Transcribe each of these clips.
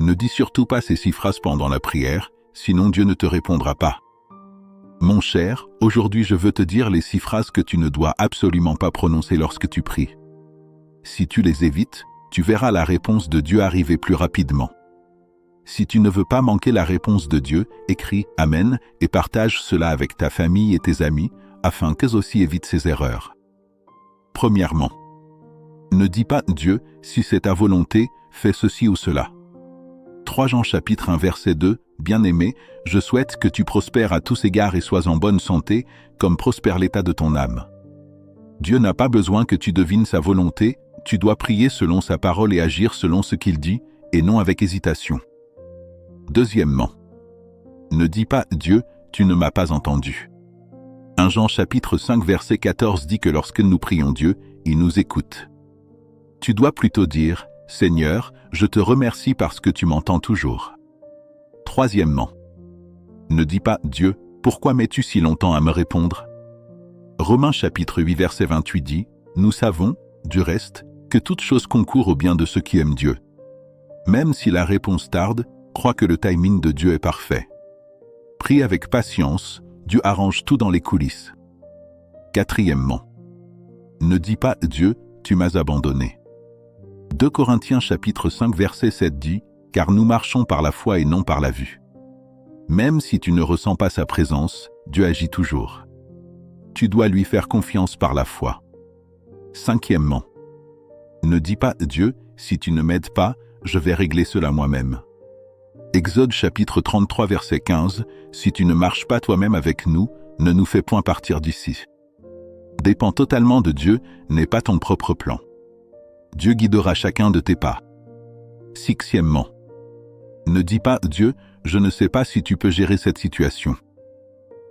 Ne dis surtout pas ces 6 phrases pendant la prière, sinon Dieu ne te répondra pas. Mon cher, aujourd'hui je veux te dire les 6 phrases que tu ne dois absolument pas prononcer lorsque tu pries. Si tu les évites, tu verras la réponse de Dieu arriver plus rapidement. Si tu ne veux pas manquer la réponse de Dieu, écris « Amen » et partage cela avec ta famille et tes amis, afin qu'eux aussi évitent ces erreurs. Premièrement, ne dis pas « Dieu, si c'est ta volonté, fais ceci ou cela ». 3 Jean chapitre 1 verset 2, « Bien-aimé, je souhaite que tu prospères à tous égards et sois en bonne santé, comme prospère l'état de ton âme. » Dieu n'a pas besoin que tu devines sa volonté, tu dois prier selon sa parole et agir selon ce qu'il dit, et non avec hésitation. Deuxièmement, ne dis pas « Dieu, tu ne m'as pas entendu ». 1 Jean chapitre 5 verset 14 dit que lorsque nous prions Dieu, il nous écoute. Tu dois plutôt dire « Seigneur, je te remercie parce que tu m'entends toujours ». Troisièmement, ne dis pas « Dieu, pourquoi mets-tu si longtemps à me répondre ?» Romains chapitre 8 verset 28 dit « Nous savons, du reste, que toute chose concourt au bien de ceux qui aiment Dieu. Même si la réponse tarde, crois que le timing de Dieu est parfait. Prie avec patience, Dieu arrange tout dans les coulisses. Quatrièmement, ne dis pas « Dieu, tu m'as abandonné ». 2 Corinthiens chapitre 5 verset 7 dit « Car nous marchons par la foi et non par la vue ». Même si tu ne ressens pas sa présence, Dieu agit toujours. Tu dois lui faire confiance par la foi. Cinquièmement, ne dis pas « Dieu, si tu ne m'aides pas, je vais régler cela moi-même ». Exode chapitre 33 verset 15, « Si tu ne marches pas toi-même avec nous, ne nous fais point partir d'ici ». Dépends totalement de Dieu, n'est pas ton propre plan. Dieu guidera chacun de tes pas. Sixièmement, ne dis pas « Dieu, je ne sais pas si tu peux gérer cette situation ».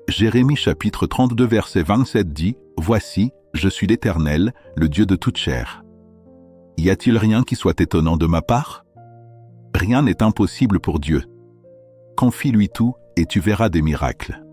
Jérémie chapitre 32 verset 27 dit « Voici, je suis l'Éternel, le Dieu de toute chair. Y a-t-il rien qui soit étonnant de ma part ? Rien n'est impossible pour Dieu. Confie-lui tout et tu verras des miracles.